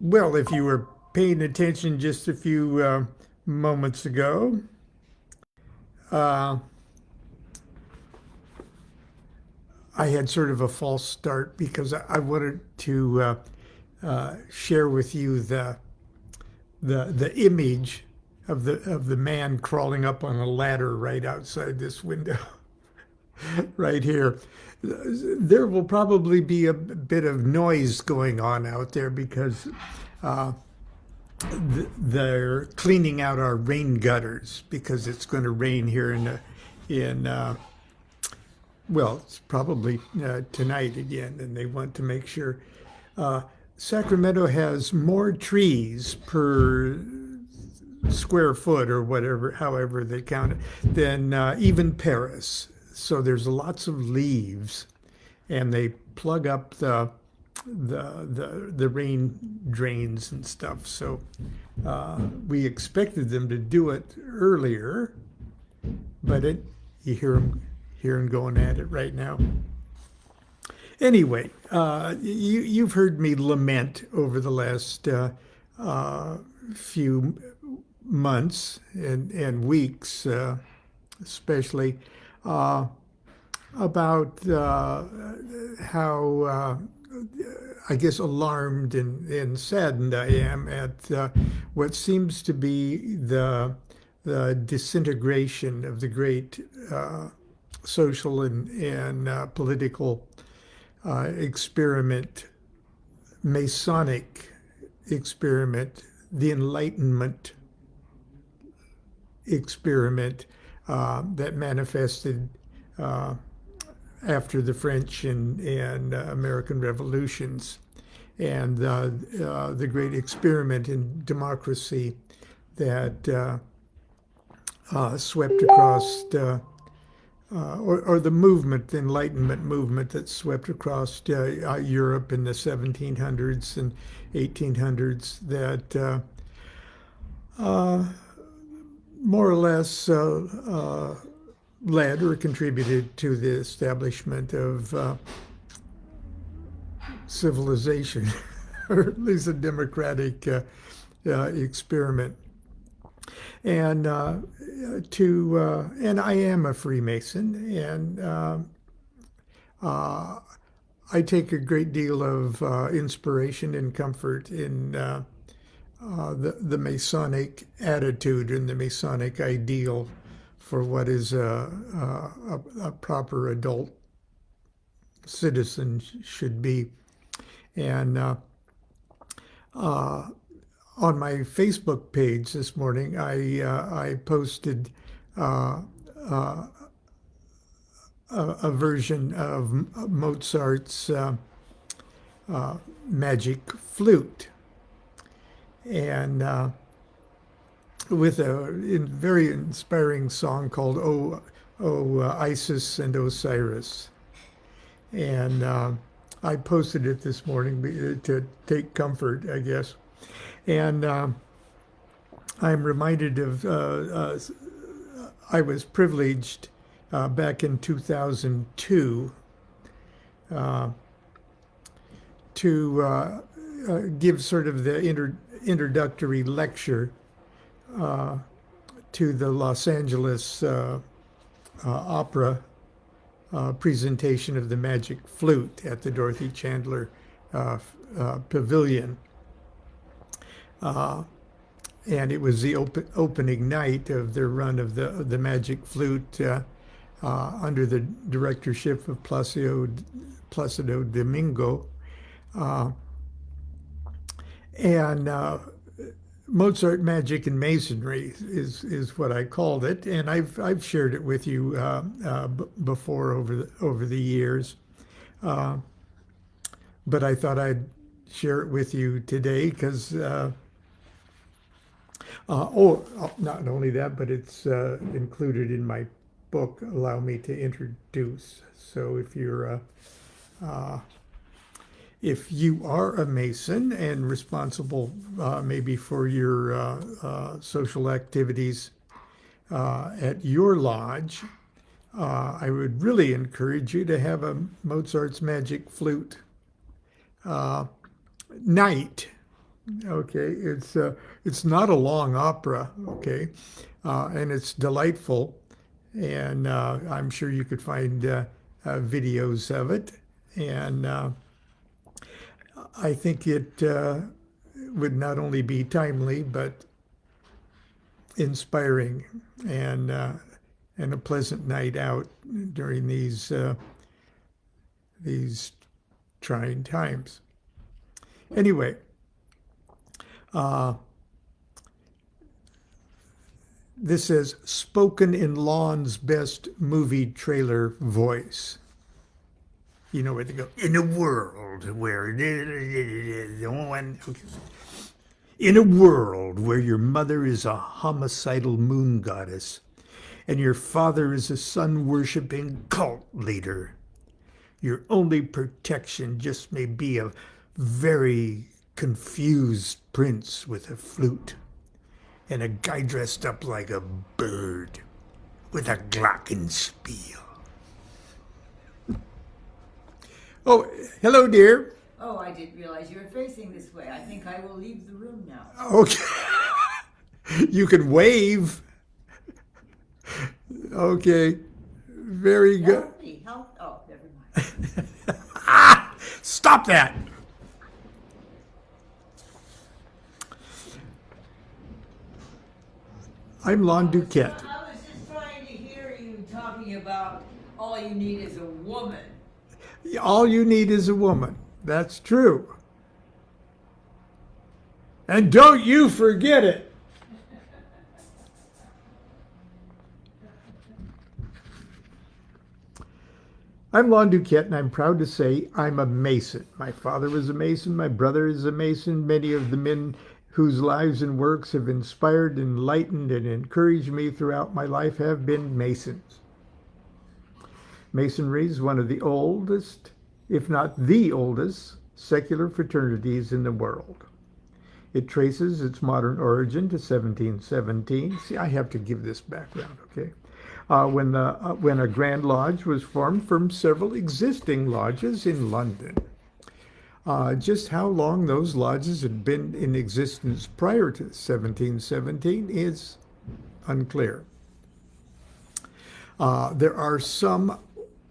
Well, if you were paying attention just a few moments ago, uh, I had sort of a false start because I wanted to share with you the image of the man crawling up on a ladder right outside this window, right here. There will probably be a bit of noise going on out there because uh, they're cleaning out our rain gutters because it's going to rain here in well, it's probably tonight again, and they want to make sure. Uh, Sacramento has more trees per square foot or whatever, however they count it, than even Paris. So there's lots of leaves, and they plug up the rain drains and stuff. So we expected them to do it earlier, but you hear them going at it right now. Anyway, you've heard me lament over the last few months and weeks, especially, uh, about how I guess alarmed and saddened I am at what seems to be the disintegration of the great social and political experiment, Masonic experiment, the Enlightenment experiment that manifested uh, after the French and American revolutions, and the great experiment in democracy that swept across. Or the movement, the Enlightenment movement that swept across Europe in the 1700s and 1800s that uh, more or less led or contributed to the establishment of civilization, or at least a democratic experiment. And and I am a Freemason, and uh, I take a great deal of inspiration and comfort in the Masonic attitude and the Masonic ideal for what is a proper adult citizen should be. And uh, on my Facebook page this morning, I posted uh, uh, a version of Mozart's Magic Flute, and with a very inspiring song called "Oh Isis and Osiris," and I posted it this morning to take comfort, I guess. And I'm reminded of I was privileged back in 2002 uh, to give sort of the introductory lecture uh, to the Los Angeles Opera presentation of the Magic Flute at the Dorothy Chandler Pavilion. And it was the opening night of their run of the Magic Flute under the directorship of Placido Domingo, uh, and Mozart Magic and Masonry is what I called it, and I've shared it with you before over the years, uh, but I thought I'd share it with you today because. Not only that, but it's included in my book, Allow Me to Introduce. So if you are a Mason and responsible maybe for your social activities at your lodge, I would really encourage you to have a Mozart's Magic Flute. Uh, night. Okay, it's not a long opera. Okay, and it's delightful, and I'm sure you could find videos of it, and I think it would not only be timely but inspiring, and a pleasant night out during these trying times. Anyway, this says, spoken in Lon's best movie trailer voice. You know where they go, in a world where in a world where your mother is a homicidal moon goddess and your father is a sun-worshipping cult leader, your only protection just may be a very confused prince with a flute and a guy dressed up like a bird with a glockenspiel. Oh, hello, dear. Oh, I didn't realize you were facing this way. I think I will leave the room now. Okay. You can wave. Okay. Very good. Help me, help. Oh, never mind. Stop that. I'm Lon DuQuette. I was just trying to hear you talking about all you need is a woman. All you need is a woman. That's true. And don't you forget it. I'm Lon DuQuette, and I'm proud to say I'm a Mason. My father was a Mason. My brother is a Mason. Many of the men whose lives and works have inspired, enlightened, and encouraged me throughout my life have been Masons. Masonry is one of the oldest, if not the oldest, secular fraternities in the world. It traces its modern origin to 1717. See, I have to give this background, okay? When a Grand Lodge was formed from several existing lodges in London. Just how long those lodges had been in existence prior to 1717 is unclear. There are some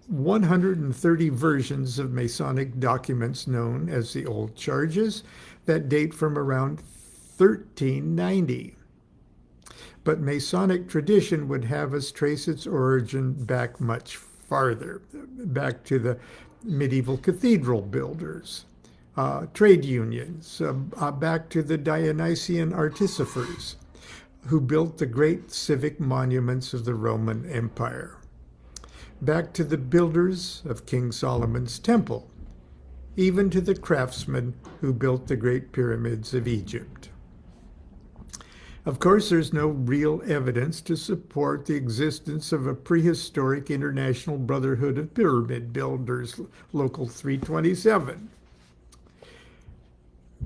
130 versions of Masonic documents known as the Old Charges that date from around 1390. But Masonic tradition would have us trace its origin back much farther, back to the medieval cathedral builders, trade unions, back to the Dionysian artificers who built the great civic monuments of the Roman Empire, back to the builders of King Solomon's temple, even to the craftsmen who built the great pyramids of Egypt. Of course, there's no real evidence to support the existence of a prehistoric International Brotherhood of Pyramid Builders, Local 327.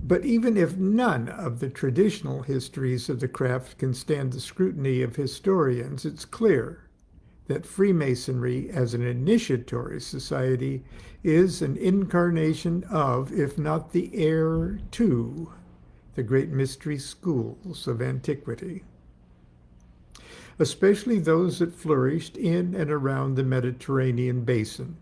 But even if none of the traditional histories of the craft can stand the scrutiny of historians, it's clear that Freemasonry as an initiatory society is an incarnation of, if not the heir to, the great mystery schools of antiquity, especially those that flourished in and around the Mediterranean basin.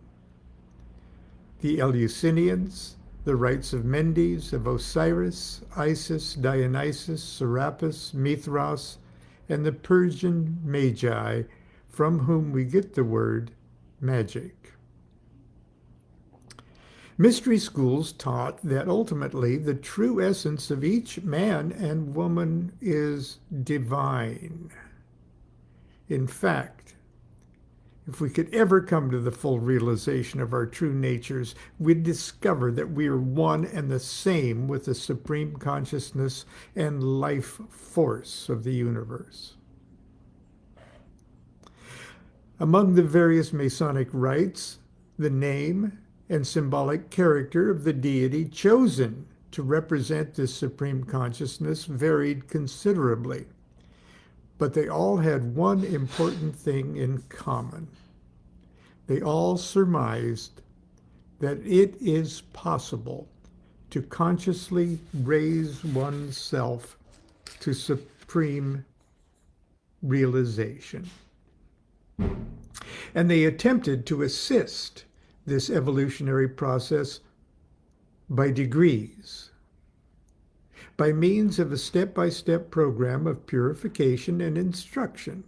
The Eleusinians, the rites of Mendes, of Osiris, Isis, Dionysus, Serapis, Mithras, and the Persian Magi, from whom we get the word magic. Mystery schools taught that ultimately the true essence of each man and woman is divine. In fact, if we could ever come to the full realization of our true natures, we'd discover that we are one and the same with the supreme consciousness and life force of the universe. Among the various Masonic rites, the name and symbolic character of the deity chosen to represent this supreme consciousness varied considerably, but they all had one important thing in common. They all surmised that it is possible to consciously raise oneself to supreme realization. And they attempted to assist this evolutionary process by degrees, by means of a step-by-step program of purification and instruction,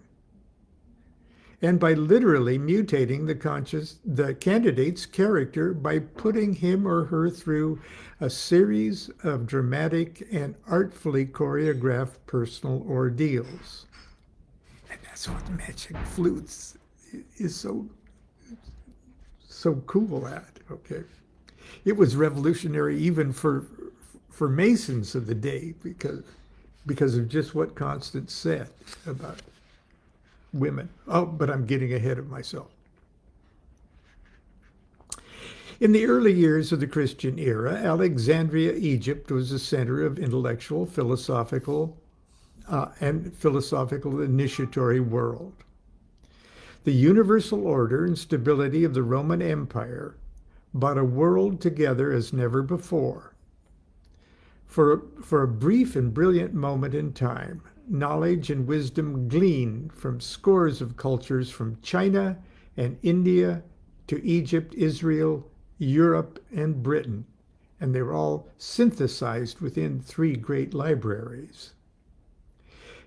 and by literally mutating the candidate's character by putting him or her through a series of dramatic and artfully choreographed personal ordeals. And that's what magic flutes is so cool at, okay? It was revolutionary even for Masons of the day because of just what Constance said about women. Oh, but I'm getting ahead of myself. In the early years of the Christian era, Alexandria, Egypt was the center of intellectual, philosophical initiatory world. The universal order and stability of the Roman Empire brought a world together as never before. For a brief and brilliant moment in time, knowledge and wisdom gleaned from scores of cultures from China and India to Egypt, Israel, Europe, and Britain, and they were all synthesized within 3 great libraries.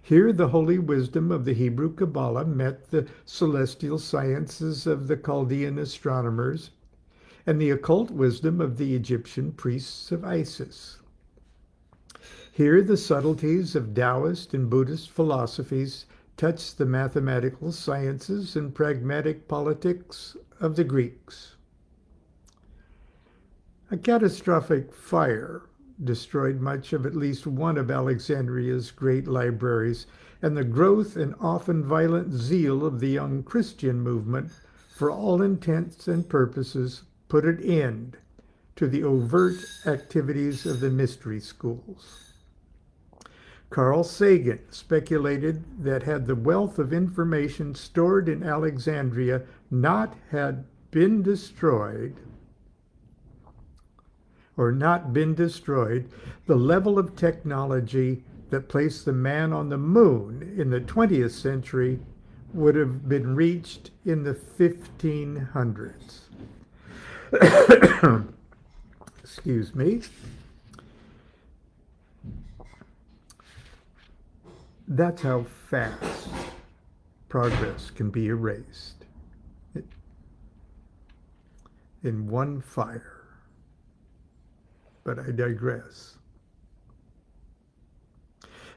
Here, the holy wisdom of the Hebrew Kabbalah met the celestial sciences of the Chaldean astronomers and the occult wisdom of the Egyptian priests of Isis. Here, the subtleties of Taoist and Buddhist philosophies touched the mathematical sciences and pragmatic politics of the Greeks. A catastrophic fire destroyed much of at least one of Alexandria's great libraries, and the growth and often violent zeal of the young Christian movement, for all intents and purposes, put an end to the overt activities of the mystery schools. Carl Sagan speculated that had the wealth of information stored in Alexandria not been destroyed, the level of technology that placed the man on the moon in the 20th century would have been reached in the 1500s. Excuse me. That's how fast progress can be erased in one fire. But I digress.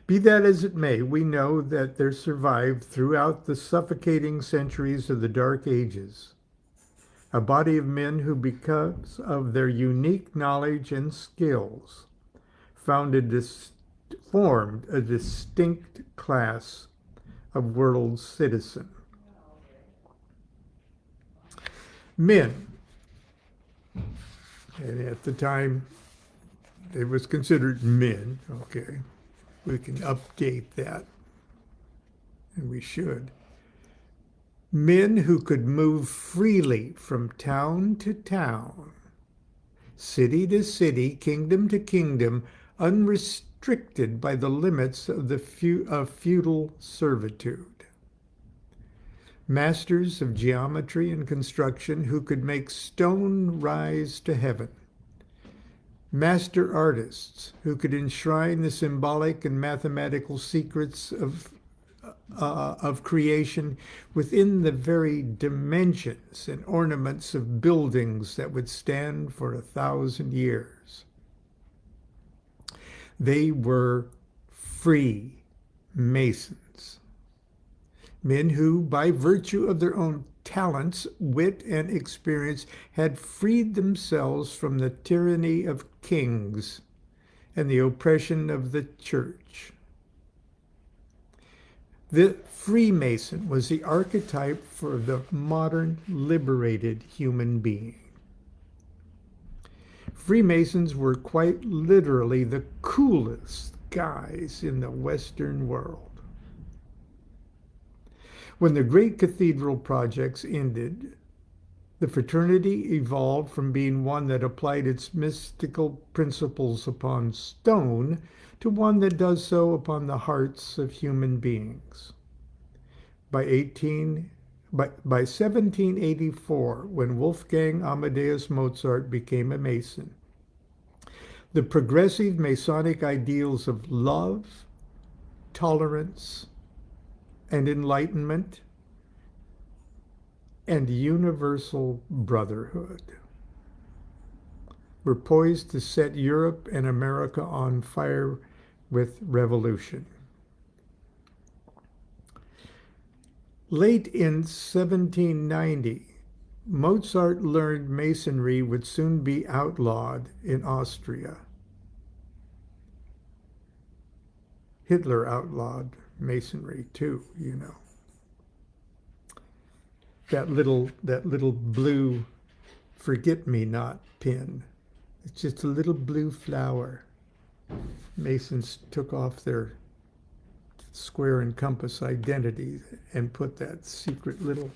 Be that as it may, we know that there survived throughout the suffocating centuries of the Dark Ages a body of men who, because of their unique knowledge and skills, formed a distinct class of world citizen. Men, and at the time, it was considered men, okay. We can update that, and we should. Men who could move freely from town to town, city to city, kingdom to kingdom, unrestricted by the limits of feudal servitude. Masters of geometry and construction who could make stone rise to heaven. Master artists who could enshrine the symbolic and mathematical secrets of creation within the very dimensions and ornaments of buildings that would stand for 1,000 years. They were free Masons, men who, by virtue of their own talents, wit, and experience, had freed themselves from the tyranny of kings and the oppression of the church. The Freemason was the archetype for the modern liberated human being. Freemasons were quite literally the coolest guys in the Western world. When the great cathedral projects ended, The fraternity evolved from being one that applied its mystical principles upon stone to one that does so upon the hearts of human beings. By 1784, when Wolfgang Amadeus Mozart became a Mason, the progressive Masonic ideals of love, tolerance, and enlightenment, and universal brotherhood were poised to set Europe and America on fire with revolution. Late in 1790, Mozart learned Masonry would soon be outlawed in Austria. Hitler outlawed Masonry too, you know. That little blue forget-me-not pin. It's just a little blue flower. Masons took off their square and compass identity and put that secret little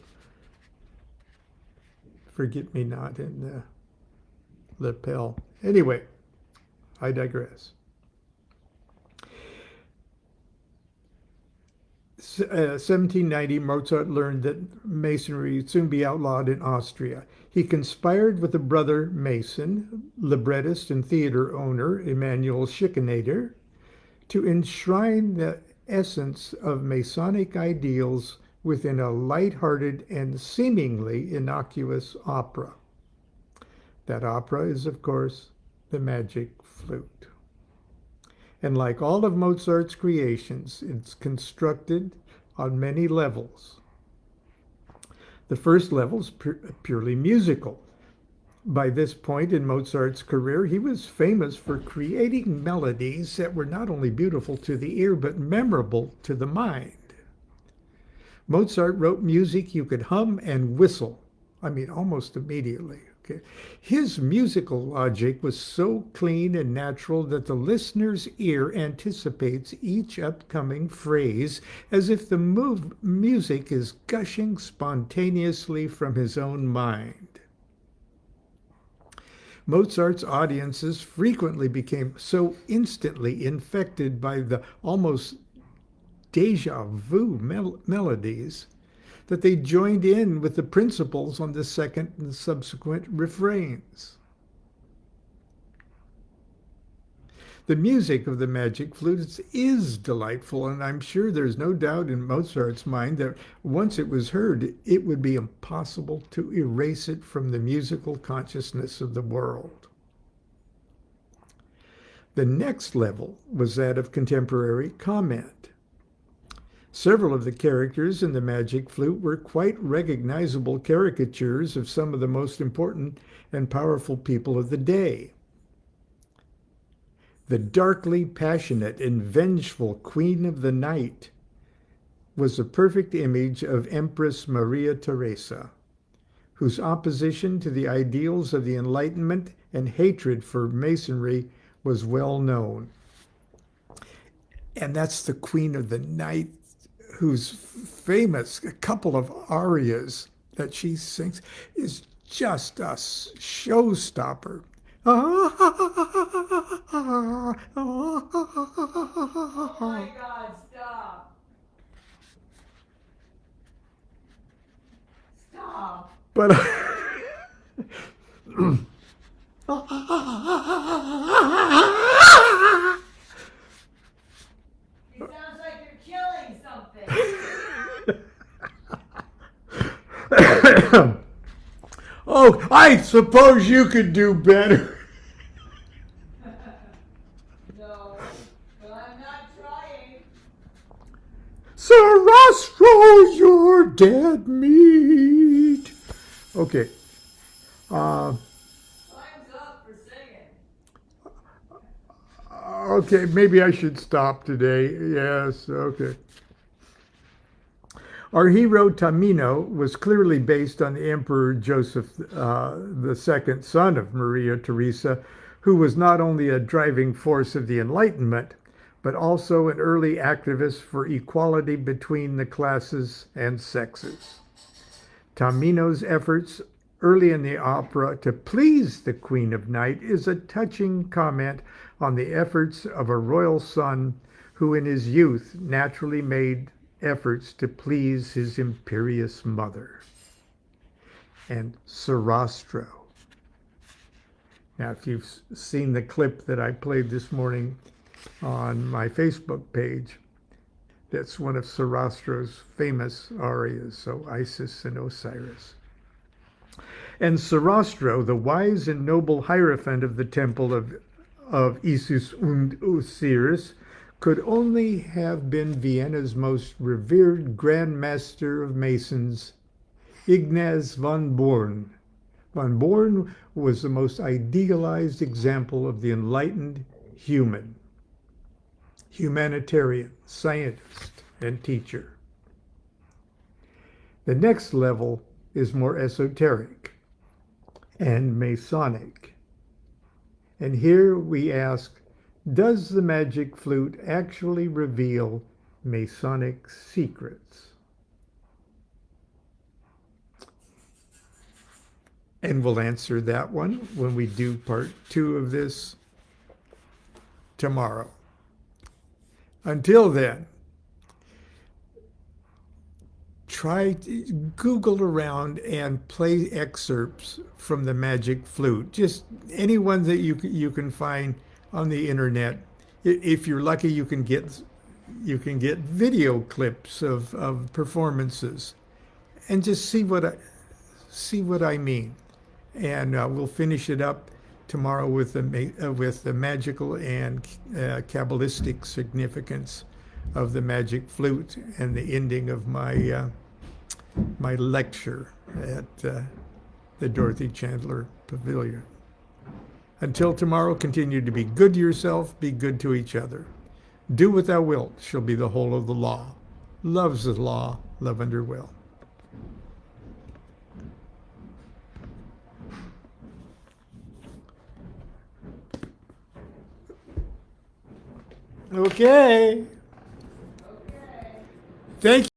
forget-me-not in the lapel. Anyway, I digress. 1790, Mozart learned that Masonry would soon be outlawed in Austria. He conspired with a brother Mason, librettist and theater owner Emanuel Schikaneder, to enshrine the essence of Masonic ideals within a light-hearted and seemingly innocuous opera. That opera is, of course, the Magic Flute. And like all of Mozart's creations, it's constructed on many levels. The first level is purely musical. By this point in Mozart's career, he was famous for creating melodies that were not only beautiful to the ear, but memorable to the mind. Mozart wrote music you could hum and whistle, almost immediately. Okay. His musical logic was so clean and natural that the listener's ear anticipates each upcoming phrase as if the music is gushing spontaneously from his own mind. Mozart's audiences frequently became so instantly infected by the almost déjà vu melodies that they joined in with the principals on the second and subsequent refrains. The music of the Magic Flute is delightful, and I'm sure there's no doubt in Mozart's mind that once it was heard, it would be impossible to erase it from the musical consciousness of the world. The next level was that of contemporary comment. Several of the characters in the Magic Flute were quite recognizable caricatures of some of the most important and powerful people of the day. The darkly passionate and vengeful Queen of the Night was a perfect image of Empress Maria Theresa, whose opposition to the ideals of the Enlightenment and hatred for Masonry was well known. And that's the Queen of the Night, whose famous couple of arias that she sings is just a showstopper. Oh my God, stop. Stop. But It sounds like you're killing something. oh, I suppose you could do better. No, but I'm not trying. Sarastro, you're dead meat. Okay. Time's up for singing. Okay, maybe I should stop today. Yes, okay. Our hero Tamino was clearly based on the Emperor Joseph II, son of Maria Theresa, who was not only a driving force of the Enlightenment, but also an early activist for equality between the classes and sexes. Tamino's efforts early in the opera to please the Queen of Night is a touching comment on the efforts of a royal son who in his youth naturally made efforts to please his imperious mother. And Sarastro. Now, if you've seen the clip that I played this morning on my Facebook page, that's one of Sarastro's famous arias, so Isis and Osiris. And Sarastro, the wise and noble hierophant of the temple of Isis und Osiris, could only have been Vienna's most revered Grand Master of Masons, Ignaz von Born. Von Born was the most idealized example of the enlightened humanitarian, scientist, and teacher. The next level is more esoteric and Masonic. And here we ask, does the magic flute actually reveal Masonic secrets? And we'll answer that one when we do part 2 of this tomorrow. Until then, try to Google around and play excerpts from the magic flute. Just any one that you can find on the internet. If you're lucky, you can get video clips of performances, and just see what I mean. And we'll finish it up tomorrow with the magical and Kabbalistic significance of the magic flute, and the ending of my my lecture at the Dorothy Chandler Pavilion. Until tomorrow, continue to be good to yourself, be good to each other. Do what thou wilt shall be the whole of the law. Love's the law, love under will. Okay. Thank you.